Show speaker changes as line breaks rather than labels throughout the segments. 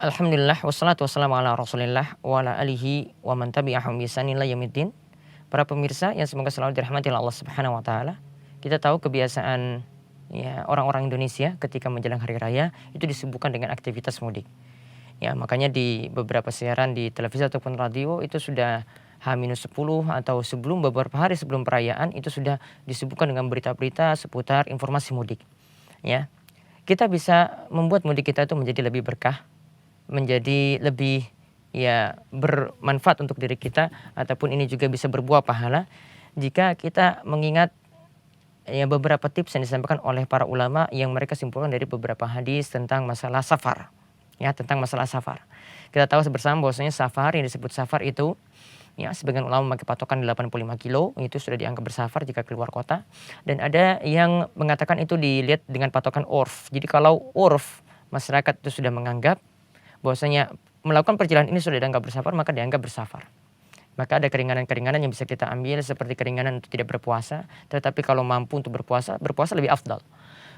Alhamdulillah wassalatu wassalamu ala Rasulillah wa ala alihi wa man tabi'ahum bi ihsanin ila yaumiddin. Para pemirsa yang semoga selalu dirahmati oleh Allah Subhanahu wa taala. Kita tahu kebiasaan ya orang-orang Indonesia ketika menjelang hari raya itu disibukkan dengan aktivitas mudik. Ya, makanya di beberapa siaran di televisi ataupun radio itu sudah H-10 atau beberapa hari sebelum perayaan itu sudah disibukkan dengan berita-berita seputar informasi mudik. Ya. Kita bisa membuat mudik kita itu menjadi lebih berkah, menjadi lebih ya bermanfaat untuk diri kita, ataupun ini juga bisa berbuah pahala jika kita mengingat ya beberapa tips yang disampaikan oleh para ulama yang mereka simpulkan dari beberapa hadis tentang masalah safar. Ya, tentang masalah safar. Kita tahu bersama bahwasanya safar, yang disebut safar itu ya sebagian ulama memakai patokan 85 kilo, itu sudah dianggap bersafar jika keluar kota. Dan ada yang mengatakan itu dilihat dengan patokan urf. Jadi kalau urf masyarakat itu sudah menganggap bahwasanya melakukan perjalanan ini sudah dianggap bersafar, maka dianggap bersafar. Maka ada keringanan-keringanan yang bisa kita ambil seperti keringanan untuk tidak berpuasa, tetapi kalau mampu untuk berpuasa lebih afdal.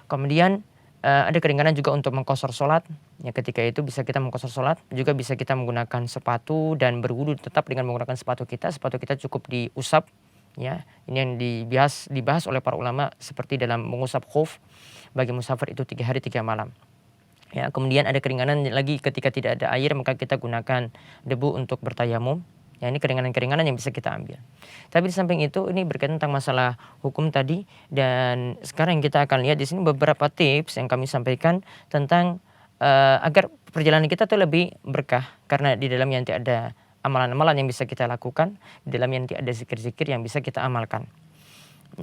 Kemudian ada keringanan juga untuk mengqashar sholat. Ya, ketika itu bisa kita mengqashar sholat, juga bisa kita menggunakan sepatu dan berwudu tetap dengan menggunakan sepatu kita. Sepatu kita cukup diusap. Ya, ini yang dibahas oleh para ulama seperti dalam mengusap khuf bagi musafir itu 3 hari 3 malam. Ya, kemudian ada keringanan lagi ketika tidak ada air maka kita gunakan debu untuk bertayamum. Ya, ini keringanan-keringanan yang bisa kita ambil. Tapi di samping itu ini berkaitan tentang masalah hukum tadi, dan sekarang kita akan lihat di sini beberapa tips yang kami sampaikan tentang agar perjalanan kita tuh lebih berkah, karena di dalamnya nanti ada amalan-amalan yang bisa kita lakukan, di dalamnya nanti ada zikir-zikir yang bisa kita amalkan.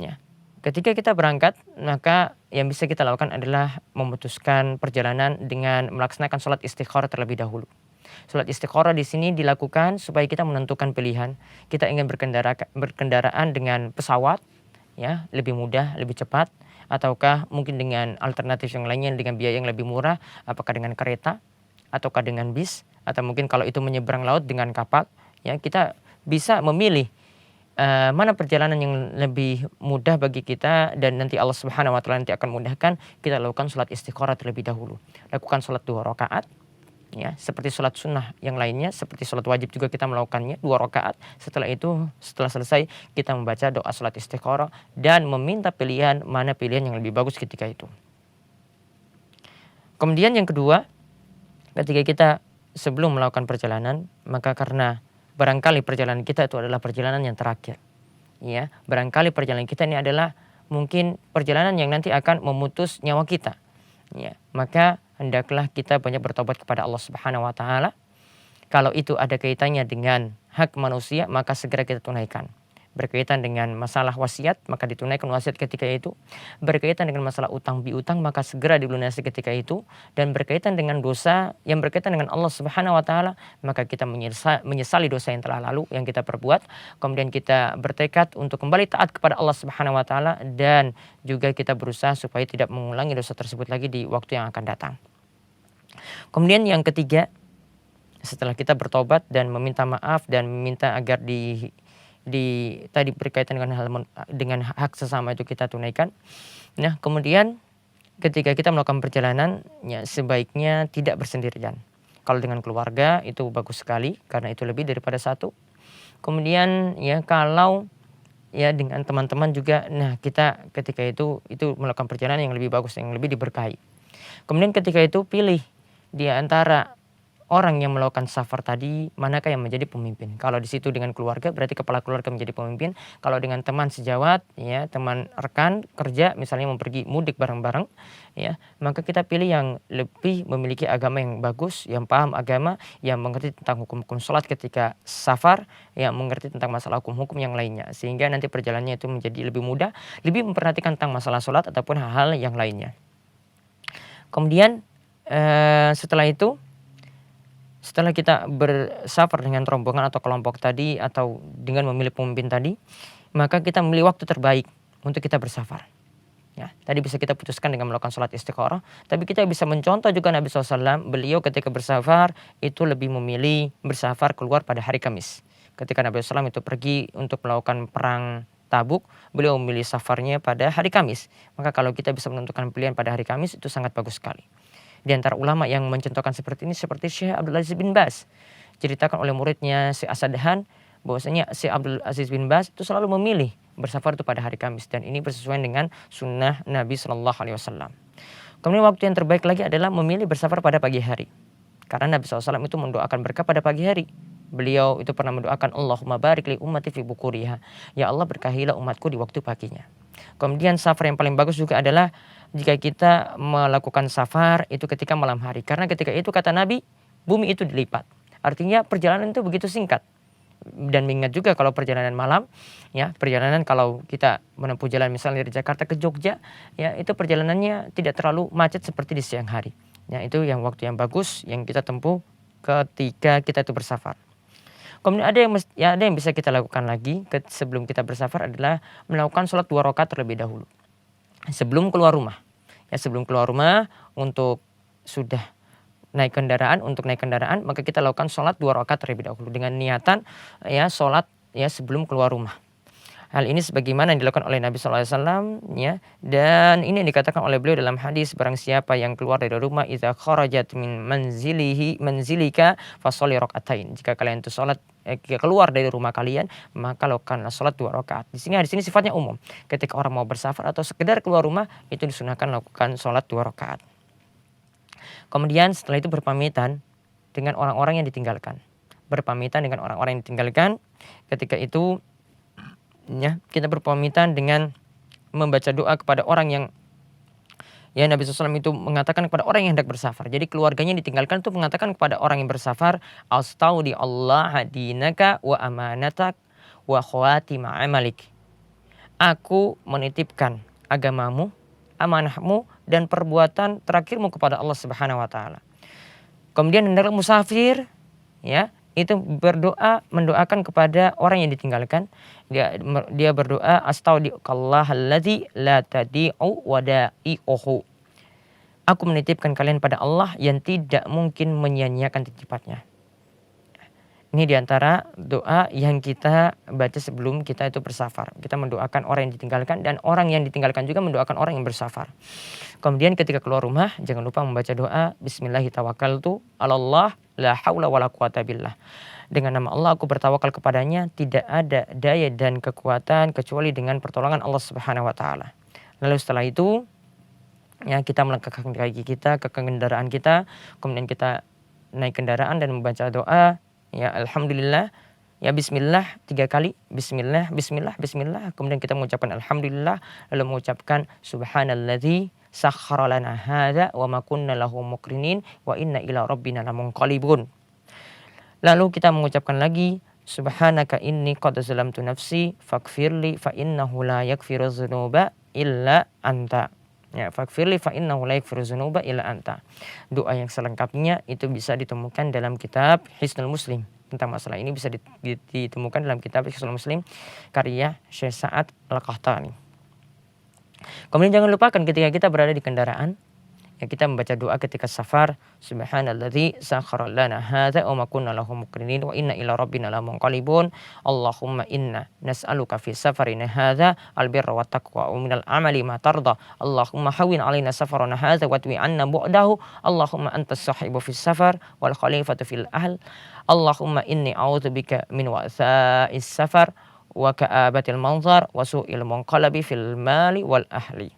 Ya. Ketika kita berangkat, maka yang bisa kita lakukan adalah memutuskan perjalanan dengan melaksanakan sholat istikharah terlebih dahulu. Sholat istikharah di sini dilakukan supaya kita menentukan pilihan. Kita ingin berkendaraan dengan pesawat, ya, lebih mudah, lebih cepat, ataukah mungkin dengan alternatif yang lainnya dengan biaya yang lebih murah, apakah dengan kereta, ataukah dengan bis, atau mungkin kalau itu menyeberang laut dengan kapal. Ya, kita bisa memilih mana perjalanan yang lebih mudah bagi kita, dan nanti Allah Subhanahu wa taala nanti akan mudahkan kita lakukan sholat istikharah terlebih dahulu. Lakukan sholat 2 rakaat. Ya, seperti sholat sunnah yang lainnya, seperti sholat wajib juga kita melakukannya 2 rakaat. Setelah itu, setelah selesai kita membaca doa sholat istikharah dan meminta pilihan mana pilihan yang lebih bagus ketika itu. Kemudian yang kedua, ketika kita sebelum melakukan perjalanan, maka karena barangkali perjalanan kita itu adalah perjalanan yang terakhir. Ya, barangkali perjalanan kita ini adalah mungkin perjalanan yang nanti akan memutus nyawa kita. Ya, maka hendaklah kita banyak bertobat kepada Allah Subhanahu wa taala. Kalau itu ada kaitannya dengan hak manusia, maka segera kita tunaikan. Berkaitan dengan masalah wasiat, maka ditunaikan wasiat ketika itu. Berkaitan dengan masalah utang piutang, maka segera dilunasi ketika itu. Dan berkaitan dengan dosa yang berkaitan dengan Allah Subhanahu wa taala, maka kita menyesali dosa yang telah lalu yang kita perbuat. Kemudian kita bertekad untuk kembali taat kepada Allah Subhanahu wa taala, dan juga kita berusaha supaya tidak mengulangi dosa tersebut lagi di waktu yang akan datang. Kemudian yang ketiga, setelah kita bertobat dan meminta maaf dan meminta agar tadi berkaitan dengan hak sesama itu kita tunaikan. Nah, kemudian ketika kita melakukan perjalanan, ya sebaiknya tidak bersendirian. Kalau dengan keluarga itu bagus sekali karena itu lebih daripada satu. Kemudian ya kalau ya dengan teman-teman juga, nah kita ketika itu melakukan perjalanan yang lebih bagus, yang lebih diberkahi. Kemudian ketika itu pilih di antara orang yang melakukan safar tadi, manakah yang menjadi pemimpin. Kalau di situ dengan keluarga, berarti kepala keluarga menjadi pemimpin. Kalau dengan teman sejawat, ya teman rekan kerja, misalnya mau pergi mudik bareng-bareng, ya maka kita pilih yang lebih memiliki agama yang bagus, yang paham agama, yang mengerti tentang hukum-hukum sholat ketika safar, yang mengerti tentang masalah hukum-hukum yang lainnya, sehingga nanti perjalanannya itu menjadi lebih mudah, lebih memperhatikan tentang masalah sholat ataupun hal-hal yang lainnya. Kemudian setelah kita bersafar dengan rombongan atau kelompok tadi, atau dengan memilih pemimpin tadi, maka kita memilih waktu terbaik untuk kita bersafar. Ya, tadi bisa kita putuskan dengan melakukan sholat istikharah, tapi kita bisa mencontoh juga Nabi SAW. Beliau ketika bersafar itu lebih memilih bersafar keluar pada hari Kamis. Ketika Nabi SAW itu pergi untuk melakukan perang Tabuk, beliau memilih safarnya pada hari Kamis. Maka kalau kita bisa menentukan pilihan pada hari Kamis, itu sangat bagus sekali. Di antara ulama yang mencontohkan seperti ini seperti Syekh Abdul Aziz bin Baz. Ceritakan oleh muridnya Syekh Asadhan bahwasanya Syekh Abdul Aziz bin Baz itu selalu memilih bersafar itu pada hari Kamis, dan ini bersesuaian dengan sunnah Nabi Shallallahu Alaihi Wasallam. Kemudian waktu yang terbaik lagi adalah memilih bersafar pada pagi hari. Karena Nabi SAW itu mendoakan berkah pada pagi hari. Beliau itu pernah mendoakan Allahumma barik li ummati fi bukuriha. Ya Allah, berkahilah umatku di waktu paginya. Kemudian safar yang paling bagus juga adalah jika kita melakukan safar itu ketika malam hari. Karena ketika itu kata Nabi, bumi itu dilipat. Artinya perjalanan itu begitu singkat. Dan mengingat juga kalau perjalanan malam, ya perjalanan kalau kita menempuh jalan misalnya dari Jakarta ke Jogja, ya itu perjalanannya tidak terlalu macet seperti di siang hari. Ya itu yang waktu yang bagus yang kita tempuh ketika kita itu bersafar. Kemudian ada yang bisa kita lakukan lagi sebelum kita bersafar adalah melakukan sholat 2 rakaat terlebih dahulu sebelum keluar rumah. Ya sebelum keluar rumah untuk sudah naik kendaraan, maka kita lakukan sholat 2 rakaat terlebih dahulu dengan niatan ya sholat ya sebelum keluar rumah. Hal ini sebagaimana yang dilakukan oleh Nabi SAW ya, dan ini yang dikatakan oleh beliau dalam hadis, barang siapa yang keluar dari rumah idza kharajat min manzilika fasholli rakaatain. Jika kalian itu keluar dari rumah kalian, maka lakukanlah sholat 2 rakaat. Di sini sifatnya umum. Ketika orang mau bersafar atau sekedar keluar rumah itu disunahkan lakukan sholat 2 rakaat. Kemudian setelah itu berpamitan dengan orang-orang yang ditinggalkan. Ketika itu ya, kita berpamitan dengan membaca doa kepada orang yang ya Nabi SAW itu mengatakan kepada orang yang hendak bersafar. Jadi keluarganya ditinggalkan itu mengatakan kepada orang yang bersafar, astaudi Allah dinaka wa amanatak wa khawatima amalik. Aku menitipkan agamamu, amanahmu, dan perbuatan terakhirmu kepada Allah Subhanahu wa taala. Kemudian hendaklah musafir ya itu mendoakan kepada orang yang ditinggalkan. Dia berdoa astaudiqallahalladzi la tadi'u wada'i'uhu. Aku menitipkan kalian pada Allah yang tidak mungkin menyia-nyiakan titipannya. Ini diantara doa yang kita baca sebelum kita itu bersafar. Kita mendoakan orang yang ditinggalkan dan orang yang ditinggalkan juga mendoakan orang yang bersafar. Kemudian ketika keluar rumah jangan lupa membaca doa Bismillahirrahmanirrahim 'alallah la haula wala quwata billah. Dengan nama Allah aku bertawakal kepadanya, tidak ada daya dan kekuatan kecuali dengan pertolongan Allah Subhanahu wa taala. Lalu setelah itu ya kita melangkahkan kaki kita ke kendaraan kita, kemudian kita naik kendaraan dan membaca doa ya alhamdulillah, ya bismillah 3 kali, bismillah, bismillah, bismillah. Kemudian kita mengucapkan alhamdulillah, lalu mengucapkan subhanalladzi sakhkhara lana hadza wa ma kunna lahu muqrinin wa inna ila rabbina lamunqalibun. Lalu kita mengucapkan lagi subhanaka inni qad zalamtu nafsi faghfirli fa innahu la yaghfiru dzunuba illa anta. Ya, faghfirli fa innahu la yaghfiru dzunuba illa anta. Doa yang selengkapnya itu bisa ditemukan dalam kitab Hisnul Muslim. Tentang masalah ini bisa ditemukan dalam kitab Hisnul Muslim karya Syekh Sa'ad Al-Qahtani. Kemudian jangan lupakan ketika kita berada di kendaraan ya kita membaca doa ketika safar, subhanalladzi sakhkhara lana hadza wa ma kunna lahu muqrinin wa inna ila rabbina lamunqalibun. Allahumma inna nas'aluka fi safarina hadza albirra wat taqwa wa minal amali ma tarda. Allahumma hawwin 'alaina safarana hadza wa twi 'anna bu'dahu. Allahumma antas sahibu fis safar wal khalifatu fil ahl. Allahumma inni a'udzubika min wa'sa'is safar wa ka'abatil manzar wa su'il munqalabi fil mali wal ahli.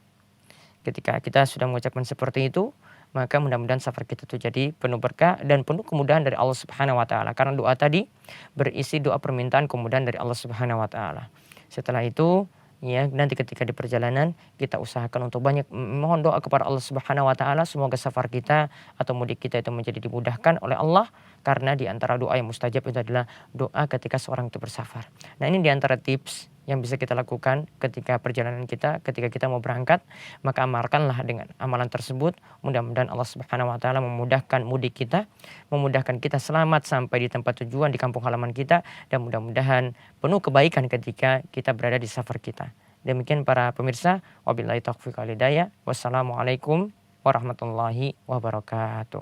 Ketika kita sudah mengucapkan seperti itu, maka mudah-mudahan safar kita itu jadi penuh berkah dan penuh kemudahan dari Allah Subhanahu wa taala. Karena doa tadi berisi doa permintaan kemudahan dari Allah Subhanahu wa taala. Setelah itu, ya nanti ketika di perjalanan kita usahakan untuk banyak mohon doa kepada Allah Subhanahu wa taala, semoga safar kita atau mudik kita itu menjadi dimudahkan oleh Allah, karena di antara doa yang mustajab itu adalah doa ketika seorang itu bersafar. Nah, ini di antara tips yang bisa kita lakukan ketika perjalanan kita, ketika kita mau berangkat, maka amalkanlah dengan amalan tersebut. Mudah-mudahan Allah Subhanahu wa taala memudahkan mudik kita, memudahkan kita selamat sampai di tempat tujuan di kampung halaman kita, dan mudah-mudahan penuh kebaikan ketika kita berada di safar kita. Demikian para pemirsa, wabillahi taufiq wal hidayah. Wassalamualaikum warahmatullahi wabarakatuh.